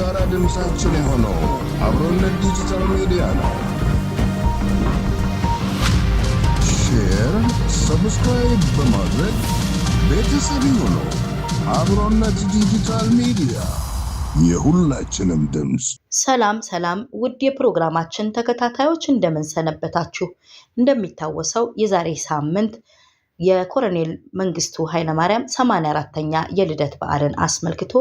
የጋራ ድምፃችን የሆነው አብሮነት ዲጂታል ሚዲያ ነው። ሼር፣ ሰብስክራይብ በማድረግ ቤተሰብ ይሁኑ። አብሮነት ዲጂታል ሚዲያ የሁላችንም ድምፅ። ሰላም ውድ የፕሮግራማችን ተከታታዮች እንደምን ሰነበታችሁ? እንደሚታወሰው የዛሬ ሳምንት የኮሎኔል መንግስቱ ኃይለማርያም 84ኛ የልደት በዓልን አስመልክቶ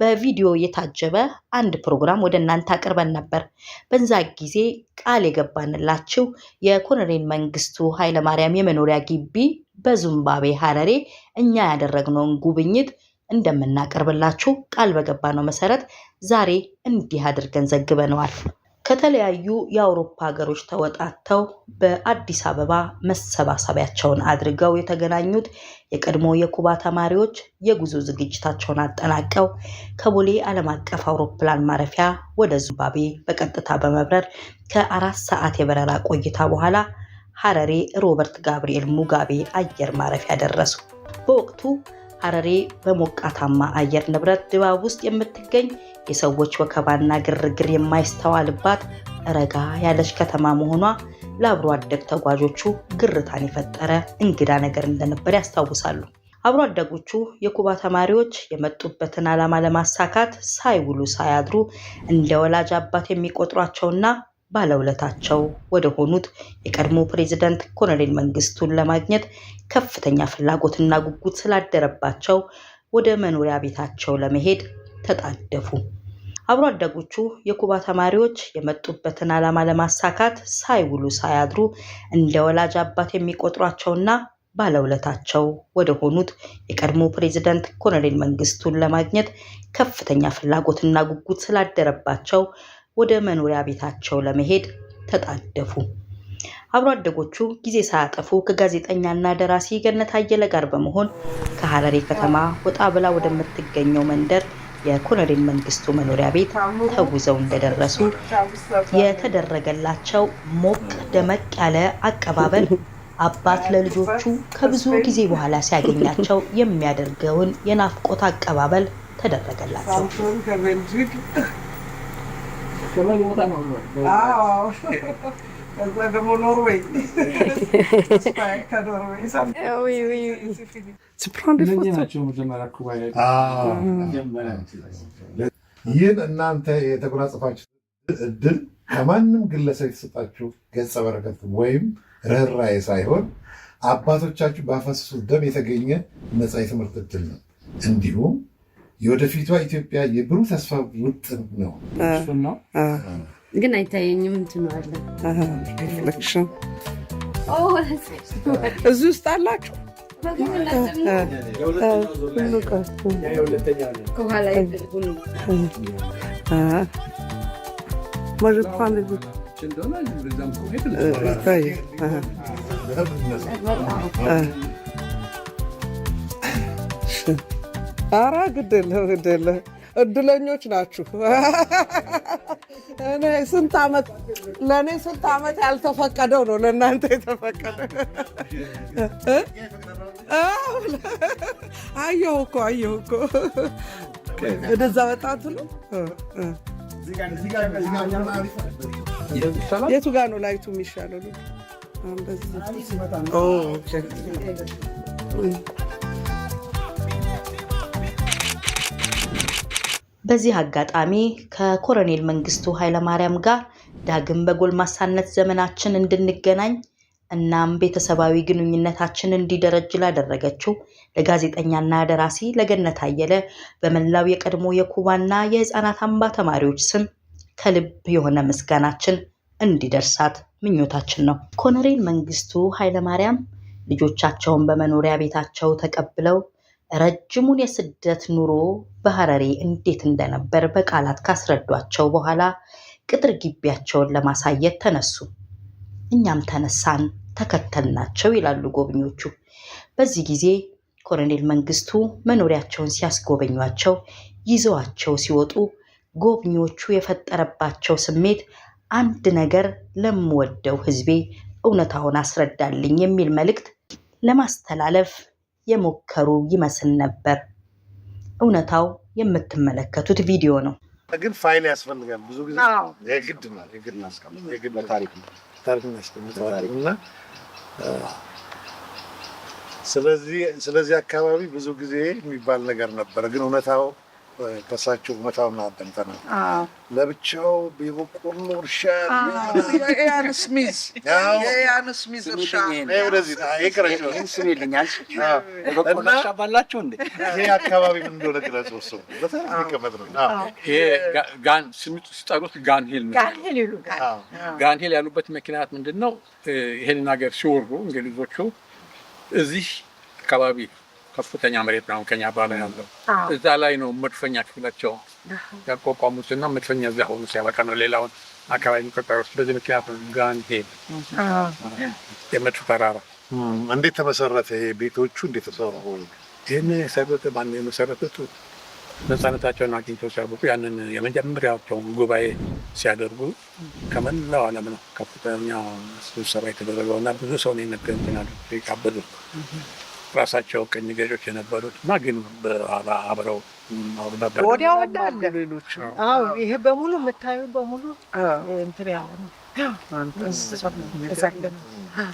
በቪዲዮ የታጀበ አንድ ፕሮግራም ወደ እናንተ አቅርበን ነበር። በዛ ጊዜ ቃል የገባንላችሁ የኮሎኔል መንግስቱ ኃይለማርያም የመኖሪያ ግቢ በዚምባብዌ ሀረሬ እኛ ያደረግነውን ጉብኝት እንደምናቀርብላችሁ ቃል በገባነው መሰረት ዛሬ እንዲህ አድርገን ዘግበነዋል። ከተለያዩ የአውሮፓ ሀገሮች ተወጣተው በአዲስ አበባ መሰባሰቢያቸውን አድርገው የተገናኙት የቀድሞ የኩባ ተማሪዎች የጉዞ ዝግጅታቸውን አጠናቀው ከቦሌ ዓለም አቀፍ አውሮፕላን ማረፊያ ወደ ዚምባብዌ በቀጥታ በመብረር ከ4 ሰዓት የበረራ ቆይታ በኋላ ሀረሬ ሮበርት ጋብርኤል ሙጋቤ አየር ማረፊያ ደረሱ። በወቅቱ ሀረሬ በሞቃታማ አየር ንብረት ድባብ ውስጥ የምትገኝ የሰዎች ወከባና ግርግር የማይስተዋልባት ረጋ ያለች ከተማ መሆኗ ለአብሮ አደግ ተጓዦቹ ግርታን የፈጠረ እንግዳ ነገር እንደነበር ያስታውሳሉ። አብሮ አደጎቹ የኩባ ተማሪዎች የመጡበትን ዓላማ ለማሳካት ሳይውሉ ሳያድሩ እንደ ወላጅ አባት የሚቆጥሯቸውና ባለውለታቸው ወደ ሆኑት የቀድሞ ፕሬዝዳንት ኮሎኔል መንግስቱን ለማግኘት ከፍተኛ ፍላጎትና ጉጉት ስላደረባቸው ወደ መኖሪያ ቤታቸው ለመሄድ ተጣደፉ። አብሮ አደጎቹ የኩባ ተማሪዎች የመጡበትን ዓላማ ለማሳካት ሳይውሉ ሳያድሩ እንደ ወላጅ አባት የሚቆጥሯቸውና ባለውለታቸው ወደ ሆኑት የቀድሞ ፕሬዝዳንት ኮሎኔል መንግስቱን ለማግኘት ከፍተኛ ፍላጎትና ጉጉት ስላደረባቸው ወደ መኖሪያ ቤታቸው ለመሄድ ተጣደፉ። አብሮ አደጎቹ ጊዜ ሳያጠፉ ከጋዜጠኛና ደራሲ ገነት አየለ ጋር በመሆን ከሀረሬ ከተማ ወጣ ብላ ወደምትገኘው መንደር የኮሎኔል መንግስቱ መኖሪያ ቤት ተጉዘው እንደደረሱ የተደረገላቸው ሞቅ ደመቅ ያለ አቀባበል አባት ለልጆቹ ከብዙ ጊዜ በኋላ ሲያገኛቸው የሚያደርገውን የናፍቆት አቀባበል ተደረገላቸው። ይህን እናንተ የተጎናጸፋችሁ እድል ከማንም ግለሰብ የተሰጣችሁ ገጸ በረከት ወይም ርኅራኄ ሳይሆን አባቶቻችሁ ባፈሰሱት ደም የተገኘ ነፃ የትምህርት እድል ነው። እንዲሁም የወደፊቷ ኢትዮጵያ የብሩህ ተስፋ ውጥን ነው። ግን አይታየኝም። እንትኑ አለ እዚህ ውስጥ አላችሁ። ኧረ ግድ የለም እድለኞች ናችሁ። ለእኔ ስንት ዓመት ያልተፈቀደው ነው ለእናንተ የተፈቀደ። አየሁ እኮ ወደዛ ወጣቱ ነው። የቱ ጋ ነው ላይቱ የሚሻለው? በዚህ አጋጣሚ ከኮሎኔል መንግስቱ ኃይለማርያም ጋር ዳግም በጎልማሳነት ዘመናችን እንድንገናኝ እናም ቤተሰባዊ ግንኙነታችን እንዲደረጅ ላደረገችው ለጋዜጠኛና ደራሲ ለገነት አየለ በመላው የቀድሞ የኩባና የህፃናት አምባ ተማሪዎች ስም ከልብ የሆነ ምስጋናችን እንዲደርሳት ምኞታችን ነው። ኮሎኔል መንግስቱ ኃይለማርያም ልጆቻቸውን በመኖሪያ ቤታቸው ተቀብለው ረጅሙን የስደት ኑሮ በሀረሬ እንዴት እንደነበር በቃላት ካስረዷቸው በኋላ ቅጥር ግቢያቸውን ለማሳየት ተነሱ። እኛም ተነሳን ተከተልናቸው ይላሉ ጎብኚዎቹ። በዚህ ጊዜ ኮሎኔል መንግስቱ መኖሪያቸውን ሲያስጎበኟቸው ይዘዋቸው ሲወጡ ጎብኚዎቹ የፈጠረባቸው ስሜት አንድ ነገር ለምወደው ህዝቤ እውነታውን አስረዳልኝ የሚል መልእክት ለማስተላለፍ የሞከሩ ይመስል ነበር። እውነታው የምትመለከቱት ቪዲዮ ነው። ግን ፋይል ያስፈልጋል ብዙ ጊዜ የግድ ነው የግድ ታሪክ እናስቀምጠዋለን እና ስለዚህ አካባቢ ብዙ ጊዜ የሚባል ነገር ነበረ። ግን እውነታው ከሳቸው እውነታውን አጠንተናል። ለብቻው የበቆሎ እርሻ የኢያን ስሚዝ እርሻ ባላችሁ እንዴ? ይሄ አካባቢ ምን እንደሆነ ግለጽ። ወሰው በተቀመጥ ነው። ይሄ ጋን ስሚቱ ሲጠሩት ጋንሂል ነው። ጋንሂል ያሉበት ምክንያት ምንድነው? ይሄን ነገር ሲወሩ እንግሊዞቹ እዚህ አካባቢ ከፍተኛ መሬት ነው ከኛ ባለ ያለው እዛ ላይ ነው መድፈኛ ክፍላቸው ያቋቋሙትና መድፈኛ እዛ ሆኖ ሲያበቃ ነው ሌላውን አካባቢ የሚቆጠሩት። በዚህ ምክንያት ጋንሂል የመድፍ ተራራ እንዴት ተመሰረተ? ቤቶቹ እንዴት ተሰሩ? ይህን የሰሩት ማን የመሰረቱት ነፃነታቸውን አግኝተው ሲያበቁ ያንን የመጀመሪያቸውን ጉባኤ ሲያደርጉ ከመላው ዓለም ነው ከፍተኛ ስብሰባ የተደረገው እና ብዙ ሰው ነው የነገርናል ይቃበሉ ራሳቸው ቀኝ ገዦች የነበሩት እና ግን አብረው ወዲያው እንዳለ ሌሎች ይሄ በሙሉ የምታዩ በሙሉ እንትን ያለ ነው።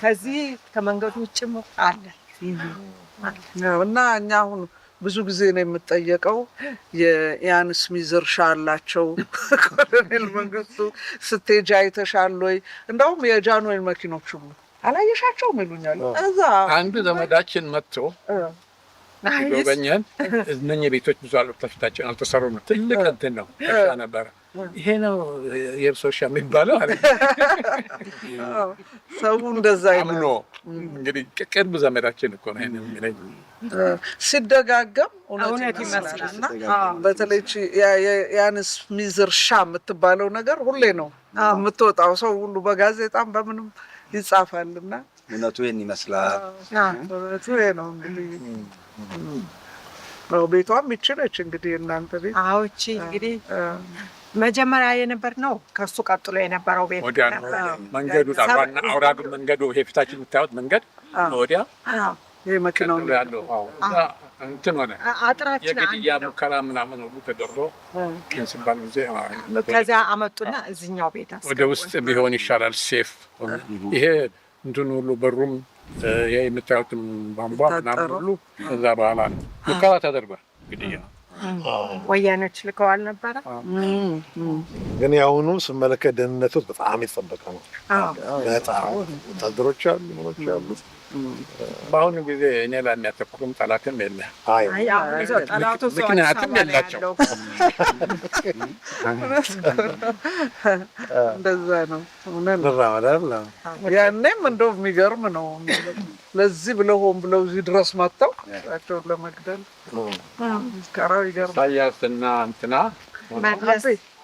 ከዚህ ከመንገዱ ውጭም አለ እና እኛ አሁን ብዙ ጊዜ ነው የምጠየቀው የኢያን ስሚዝ እርሻ አላቸው ኮሎኔል መንግስቱ ስትሄጂ አይተሻል ወይ? እንደውም የጃንሆይ መኪኖች ሁሉ አላየሻቸውም ይሉኛል። እዛ አንዱ ዘመዳችን መጥቶ ጎበኘን። እነኚህ ቤቶች ብዙ አልተፈታቸው አልተሰሩም። ትልቅ እንትን ነው እርሻ ነበረ። ይሄ ነው የእርሶ እርሻ የሚባለው አለ። ሰው እንደዛ አምኖ እንግዲህ ቅርብ ዘመዳችን እኮ ነው ይሄን የሚለኝ። ሲደጋገም እውነት ይመስላልና በተለይ የኢያን ስሚዝ እርሻ የምትባለው ነገር ሁሌ ነው የምትወጣው። ሰው ሁሉ በጋዜጣም በምንም ይጻፋልና እውነቱ ይሄን ይመስላል። እውነቱ ይሄ ነው እንግዲህ ቤቷም ይችላል እንግዲህ እናንተ ቤት አውጪ እንግዲህ መጀመሪያ የነበር ነው። ከሱ ቀጥሎ የነበረው ቤት ወዲያ ነው መንገዱ ታውቃና አውራዱ መንገዱ ይሄ ፊታችን የምታዩት መንገድ ወዲያ ይሄ መኪናው ያለው እንትን ሆነ አጥራችን የግድያ ሙከራ ምናምን ሁሉ ተደርጎ ሲባል ጊዜ ከዚያ አመጡና እዚህኛው ቤት ወደ ውስጥ ቢሆን ይሻላል ሴፍ። ይሄ እንትን ሁሉ በሩም ይሄ የምታዩትም ቧንቧ ምናምን ሁሉ እዛ በኋላ ነው ሙከራ ተደርጓል። ግድያ ወያኔዎች ልከዋል ነበረ። ግን ያሁኑ ስመለከት ደህንነቱ በጣም የተጠበቀ ነው። በጣም ወታደሮች አሉ ምኖች አሉ። በአሁኑ ጊዜ እኔ ላይ የሚያተኩሩም ጠላትም የለ ምክንያቱም የላቸው። እንደዛ ነው ያኔም እንደው የሚገርም ነው። ለዚህ ብለው ሆን ብለው እዚህ ድረስ መጥተው እሳቸውን ለመግደል ከራው ይገርም። ኢሳያስና እንትና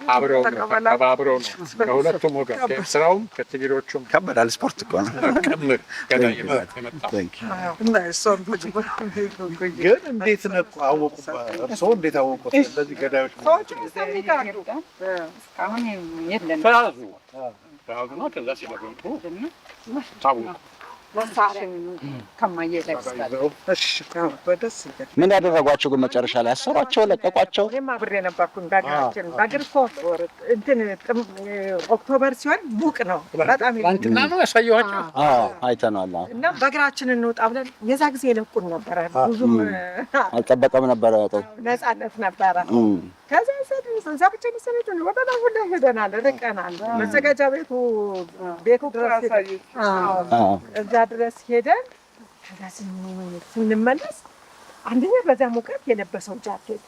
አብረው ነው ከሁለቱም ወገን ከኤርትራውም ከትግሬዎቹም ከበዳል። ስፖርት እኮ ነው። ግን እንዴት ነው አወቁ? እርስዎ እንዴት አወቁ? ስለዚህ ገዳዮች ተያዙና ከዛ ሲለገጡ ታወቁ። ምን ያደረጓቸው ግን መጨረሻ ላይ አሰሯቸው፣ ለቀቋቸው? እኔም አብሬ ነበርኩኝ። በሀገራችን በአገር እንትን ኦክቶበር ሲሆን ሙቅ ነው በጣም ትናንትና ነው ያሳየኋቸው። አይተናል። እና በሀገራችን እንውጣ ብለን የዛ ጊዜ የለቁን ነበረ። ብዙም አልጠበቀም ነበረ፣ ነፃነት ነበረ። ከዛ እዛ ብቻ መሰለኝ ወደ ላይ ሁላ ሄደናል፣ ርቀናል። መዘጋጃ ቤቱ ድረስ እዛ ድረስ ሄደን ከዛ ስንመለስ አንደኛ በዛ ሙቀት የለበሰው ጃኬት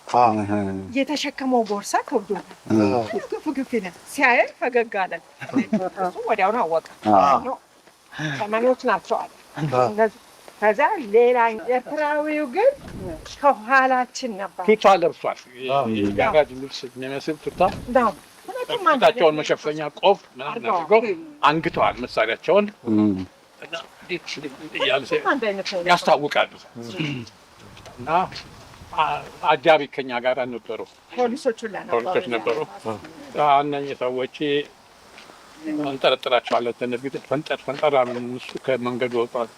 የተሸከመው ቦርሳ ከብዶናል። ግፍ ይላል። ሲያየን ፈገግ አለን። እሱ ወዲያውኑ አወቀ። ተማሪዎች ናቸው አለ። ከዛ ሌላ ኤርትራዊው ግን ከኋላችን ነበር። ቱታ ለብሷል። የጋራጅ ልብስ የሚመስል ቱታ ፊታቸውን መሸፈኛ ቆብ ምናምን አድርገው አንግተዋል መሳሪያቸውን ያስታውቃሉ። እና አጃቢ ከኛ ጋር ነበሩ፣ ፖሊሶች ነበሩ። እነኝህ ሰዎች እንጠረጥራቸዋለን። ፈንጠር እሱ ከመንገዱ ወጥቷል።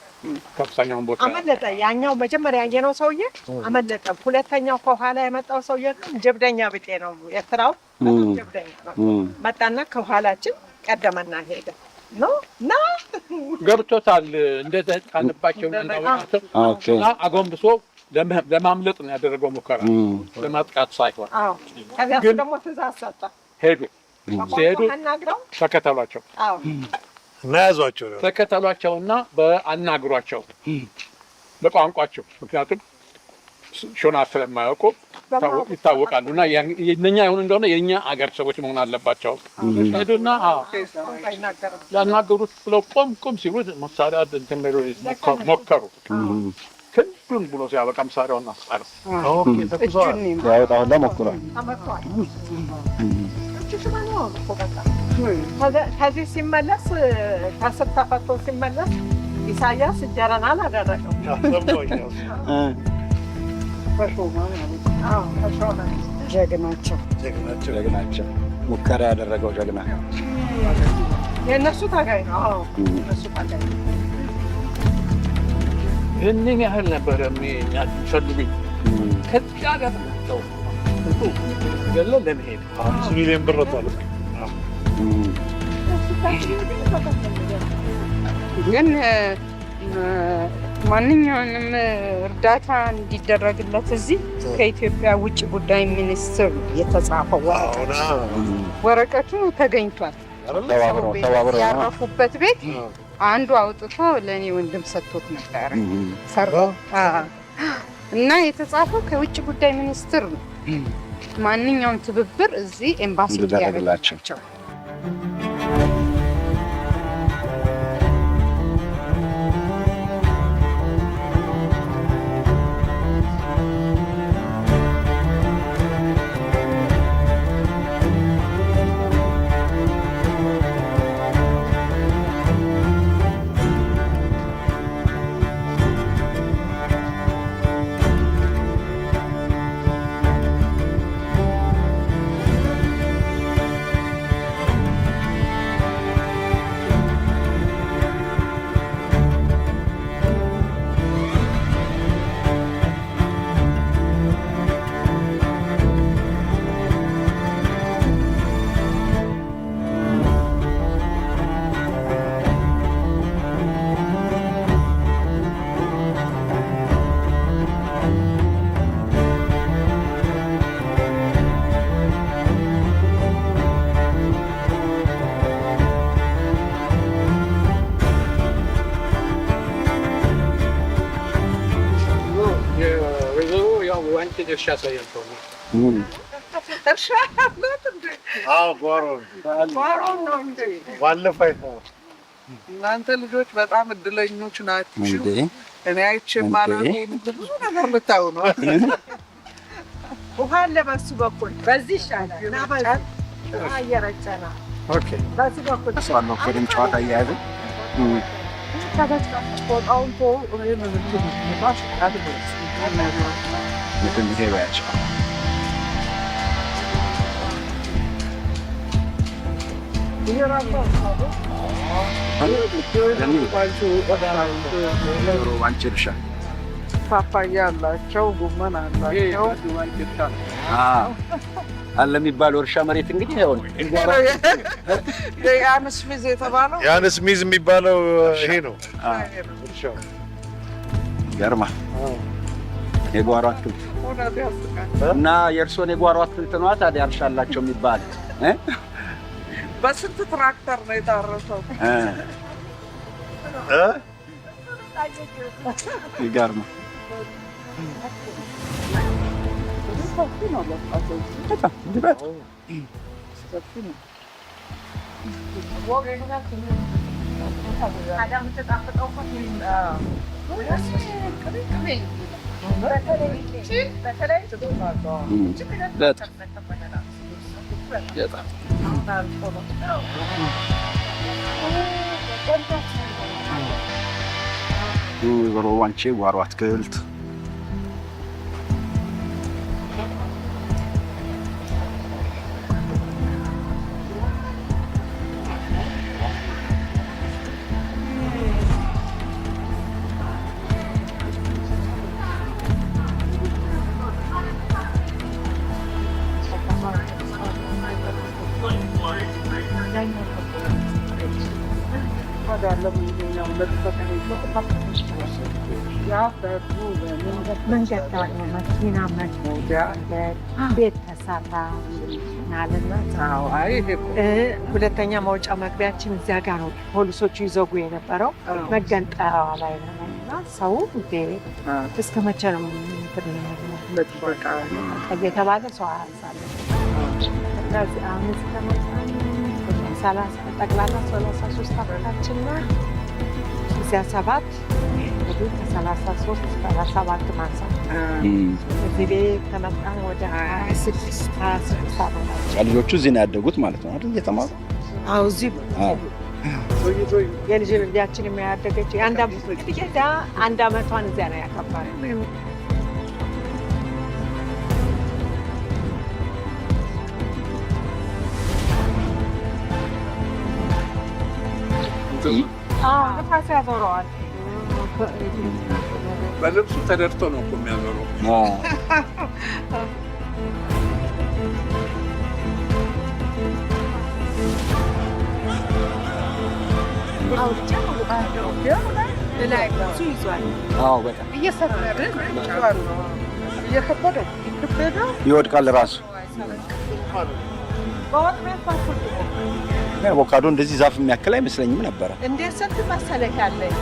ከፍተኛውን ቦታ አመለጠ። ያኛው መጀመሪያ ያየነው ሰውዬ አመለጠ። ሁለተኛው ከኋላ የመጣው ሰውዬ ግን ጀብደኛ ብጤ ነው። ኤርትራው ጀብደኛ ነው። መጣና ከኋላችን ቀደመና ሄደ። ና ገብቶታል። እንደተጫነባቸው እና አጎንብሶ ለማምለጥ ነው ያደረገው ሙከራ፣ ለማጥቃት ሳይሆን። ከዚያ ደግሞ ትእዛዝ ሰጠ። ሄዱ ሲሄዱ ተከተሏቸው እና ያዟቸው ነው ተከተሏቸውና በአናግሯቸው በቋንቋቸው፣ ምክንያቱም ሾና ስለማያውቁ ይታወቃሉ እና የእኛ ይሁን እንደሆነ የእኛ አገር ሰዎች መሆን አለባቸው። ሄዱና ያናገሩት ብለው ቆም ሲሉ መሳሪያ ሞከሩ። ክንዱን ብሎ ሲያበቃ መሳሪያውን አስጣለው። ያወጣሁላ ሞክሯል። ከዚህ ሲመለስ ከስር ተፈቶ ሲመለስ ኢሳያስ ጀረናል አደረገው። ጀግናቸው ሙከራ ያደረገው ጀግና የእነሱ ታጋይ ነው። እነሱ ታጋይ ይህንን ያህል ነበረ የሚፈልጉኝ። ከዚያ ጋር ነው ገሎ ለመሄድ 5 ሚሊዮን ብር ወጣለ። ግን ማንኛውንም እርዳታ እንዲደረግለት እዚህ ከኢትዮጵያ ውጭ ጉዳይ ሚኒስትር የተጻፈው ወረቀቱ ተገኝቷል። ተባብረው ያረፉበት ቤት አንዱ አውጥቶ ለእኔ ወንድም ሰጥቶት ነበር እና የተጻፈው ከውጭ ጉዳይ ሚኒስትር ነው። ማንኛውም ትብብር እዚህ ኤምባሲ ያደርግላቸው። እርሻ ሳያቸው እርሻ ጓሮ ነው እንዴ? እናንተ ልጆች በጣም እድለኞች ናችሁ። እኔ አይቼ ማለት ብዙ ነገር ልታዩ ነው። ውሃ አለ በሱ በኩል በዚህ ይሻላል እና በዚህ እየረጨና በዚህ በኩል ነው ወደም ጨዋታ እያያዘ ቦታውን ፓፓያ አላቸው፣ ጎመን አላቸው አለ የሚባለው እርሻ መሬት እንግዲህ ያው ያንስ ሚዝ የተባለው ያንስ ሚዝ የሚባለው ይሄ ነው እርሻው። ገርማ የጓሮ አትክልት እና የእርሶን የጓሮ አትክልት ነው ታዲያ እርሻ አላቸው የሚባል በስንት ትራክተር ነው የታረሰው? ይገርማ ወይዘሮ ዋንቼ ጓሮ አትክልት እንዳለ ነው ለተፈቀደ ያ መንገድ ዳር መኪና መግቢያ ቤት ተሰራ ናለና ሁለተኛ መውጫ መግቢያችን እዚያ ጋር ነው ፖሊሶቹ ይዘጉ የነበረው መገንጠያዋ ላይ ነውና ሰው እስከ መቼ ነው ለጥበቃ የተባለ ሰው አያሳለ ስለዚህ አሁን እስከመጣን 30 ጠቅላላ 33 ዓመታችን ነው እዚያ 7 ከ33 እስከ 47 ማንሳት እዚህ ቤት ከመጣን ወደ 26 ዓመታችን ልጆቹ እዚህ ነው ያደጉት ማለት ነው አይደል? እየተማሩ አዎ እዚህ የልጅ ልጃችን የሚያደገች አንድ ዓመቷን እዚያ ነው ያከበረው። ነፋስ ያዞረዋል። በልብሱ ተደርቶ ነው እኮ የሚያዞረው። ይወድቃል ራሱ። አቮካዶ እንደዚህ ዛፍ የሚያክል አይመስለኝም ነበረ። እንዴት ስንት መሰለህ ያለኝ?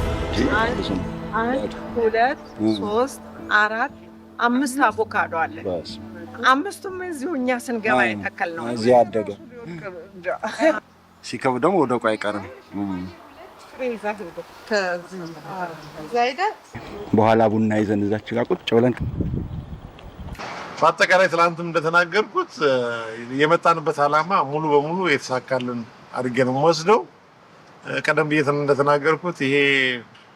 1 2 3 4 5 አቮካዶ አለ። አምስቱም እዚሁ እኛ ስንገባ የተከል ነው። እዚህ ያደገ ሲከብ ደግሞ ወደ ቆይ አይቀርም። በኋላ ቡና ይዘን እዛች ጋር ቁጭ ብለን በአጠቃላይ ትናንትም እንደተናገርኩት የመጣንበት ዓላማ ሙሉ በሙሉ የተሳካልን አድርጌ ነው የምወስደው። ቀደም ብዬ እንደተናገርኩት ይሄ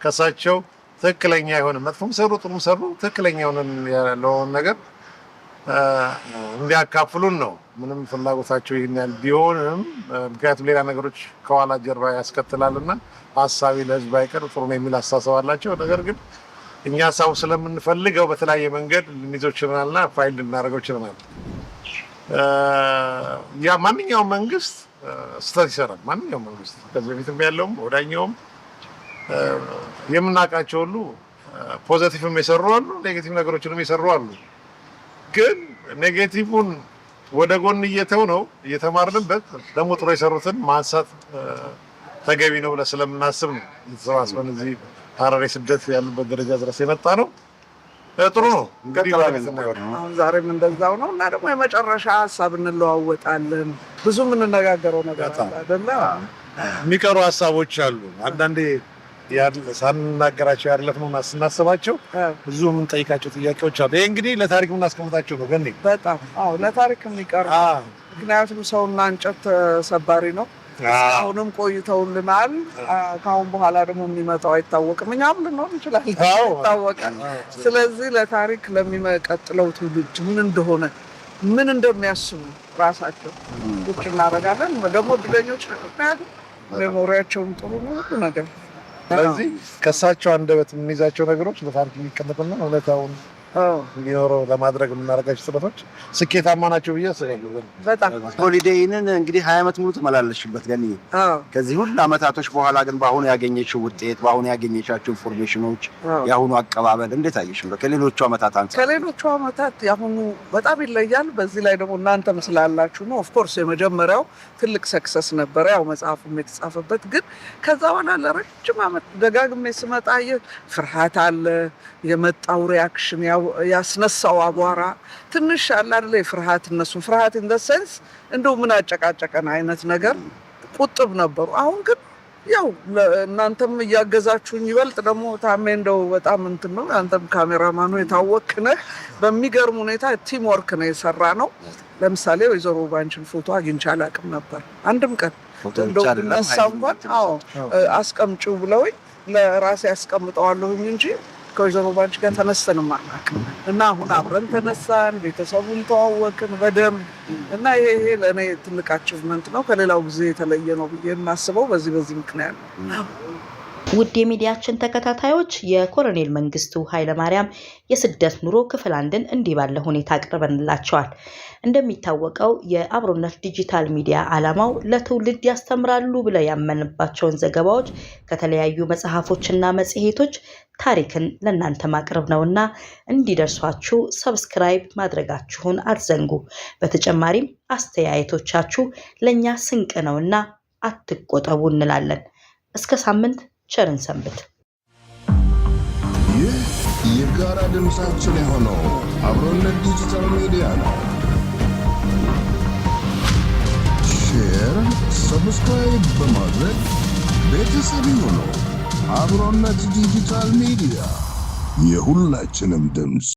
ከሳቸው ትክክለኛ የሆነ መጥፎም ሰሩ ጥሩም ሰሩ ትክክለኛ የሆነ ያለውን ነገር እንዲያካፍሉን ነው። ምንም ፍላጎታቸው ይሄን ያህል ቢሆንም ምክንያቱም ሌላ ነገሮች ከኋላ ጀርባ ያስከትላልና ሀሳቢ ለህዝብ አይቀር ጥሩ ነው የሚል አስተሳሰብ አላቸው። ነገር ግን እኛ ሀሳቡ ስለምንፈልገው በተለያየ መንገድ ልንይዘው ችለናልና ፋይል ልናደርገው ችለናል። ያ ማንኛውም መንግስት ስህተት ይሰራል። ማንኛውም መንግስት ከዚህ በፊትም ያለውም ወዳኛውም የምናውቃቸው ሁሉ ፖዚቲቭም የሰሩ አሉ፣ ኔጌቲቭ ነገሮችንም የሰሩ አሉ። ግን ኔጌቲቭን ወደ ጎን እየተው ነው እየተማርንበት ደግሞ ጥሩ የሰሩትን ማንሳት ተገቢ ነው ብለን ስለምናስብ ነው የተሰባስበን እዚህ ሀረር ስደት ያሉበት ደረጃ ድረስ የመጣ ነው። ጥሩ ነው እንግዲህ አሁን ዛሬም እንደዛው ነው እና ደግሞ የመጨረሻ ሀሳብ እንለዋወጣለን። ብዙ የምንነጋገረው ነገር አይደለ? የሚቀሩ ሀሳቦች አሉ። አንዳንዴ ሳንናገራቸው ያለፍነውና ስናስባቸው ብዙ የምንጠይቃቸው ጥያቄዎች አሉ። ይሄ እንግዲህ ለታሪክ የምናስቀምጣቸው ነው። ገኔ በጣም ለታሪክ የሚቀሩ ምክንያቱም ሰውና እንጨት ተሰባሪ ነው። አሁንም ቆይተውልናል። ከአሁን በኋላ ደግሞ የሚመጣው አይታወቅም። እኛም ልንሆን እንችላለን አይታወቅም። ስለዚህ ለታሪክ ለሚቀጥለው ትውልድ ምን እንደሆነ ምን እንደሚያስቡ ራሳቸው ቁጭ እናደርጋለን። ደግሞ እድለኞች ምክንያቱም ሜሞሪያቸውም ጥሩ ነው ሁሉ ነገር። ስለዚህ ከእሳቸው አንደበት የምንይዛቸው ነገሮች ለታሪክ የሚቀመጥና እውነታውን እንዲኖረው ለማድረግ የምናደርጋቸው ጥረቶች ስኬታማ ናቸው ብዬ አስባለሁ። በጣም ሆሊዴይንን እንግዲህ 20 ዓመት ሙሉ ተመላለስሽበት ገኒ። ከዚህ ሁሉ ዓመታቶች በኋላ ግን በአሁኑ ያገኘሽው ውጤት፣ በአሁኑ ያገኘሻቸው ኢንፎርሜሽኖች፣ የአሁኑ አቀባበል እንዴት አየሽው? ከሌሎቹ ዓመታት አንፃር ከሌሎቹ ዓመታት የአሁኑ በጣም ይለያል። በዚህ ላይ ደግሞ እናንተም ስላላችሁ ነው። ኦፍኮርስ የመጀመሪያው ትልቅ ሰክሰስ ነበረ፣ ያው መጽሐፉም የተጻፈበት። ግን ከዛ በኋላ ለረጅም ዓመት ደጋግሜ ስመጣ ፍርሃት አለ፣ የመጣው ሪያክሽን ያስነሳው አቧራ ትንሽ አለ አይደል? ፍርሃት እነሱም ፍርሃት ኢን ዘ ሴንስ እንደው ምን አጨቃጨቀን አይነት ነገር ቁጥብ ነበሩ። አሁን ግን ያው እናንተም እያገዛችሁኝ ይበልጥ ደግሞ ታሜ እንደው በጣም እንትን ነው። አንተም ካሜራማኑ የታወቅህ ነህ። በሚገርም ሁኔታ ቲም ወርክ ነው የሰራ ነው። ለምሳሌ ወይዘሮ ባንችን ፎቶ አግኝቼ አላውቅም ነበር አንድም ቀን። እንደው ነሳው እንኳን አስቀምጪው ብለውኝ ለራሴ አስቀምጠዋለሁኝ እንጂ ከወይዘሮ ባንች ጋር ተነስተንም አናውቅም። እና አሁን አብረን ተነሳን፣ ቤተሰቡን ተዋወቅን በደንብ እና ይሄ ለእኔ ትልቅ አቺቭመንት ነው። ከሌላው ጊዜ የተለየ ነው ብዬ የማስበው በዚህ ምክንያት ነው። ውድ የሚዲያችን ተከታታዮች የኮሎኔል መንግስቱ ኃይለማርያም የስደት ኑሮ ክፍል 1ን እንዲህ ባለ ሁኔታ አቅርበንላችኋል። እንደሚታወቀው የአብሮነት ዲጂታል ሚዲያ ዓላማው ለትውልድ ያስተምራሉ ብለ ያመንባቸውን ዘገባዎች ከተለያዩ መጽሐፎችና መጽሔቶች ታሪክን ለእናንተ ማቅረብ ነውና እንዲደርሷችሁ ሰብስክራይብ ማድረጋችሁን አትዘንጉ። በተጨማሪም አስተያየቶቻችሁ ለኛ ስንቅ ነውና አትቆጠቡ እንላለን። እስከ ሳምንት ቸርን ሰንብት። ይህ የጋራ ድምፃችን የሆነው አብሮነት ዲጂታል ሚዲያ ነው። ሼር፣ ሰብስክራይብ በማድረግ ቤተሰብ ይሁኑ። አብሮነት ዲጂታል ሚዲያ የሁላችንም ድምፅ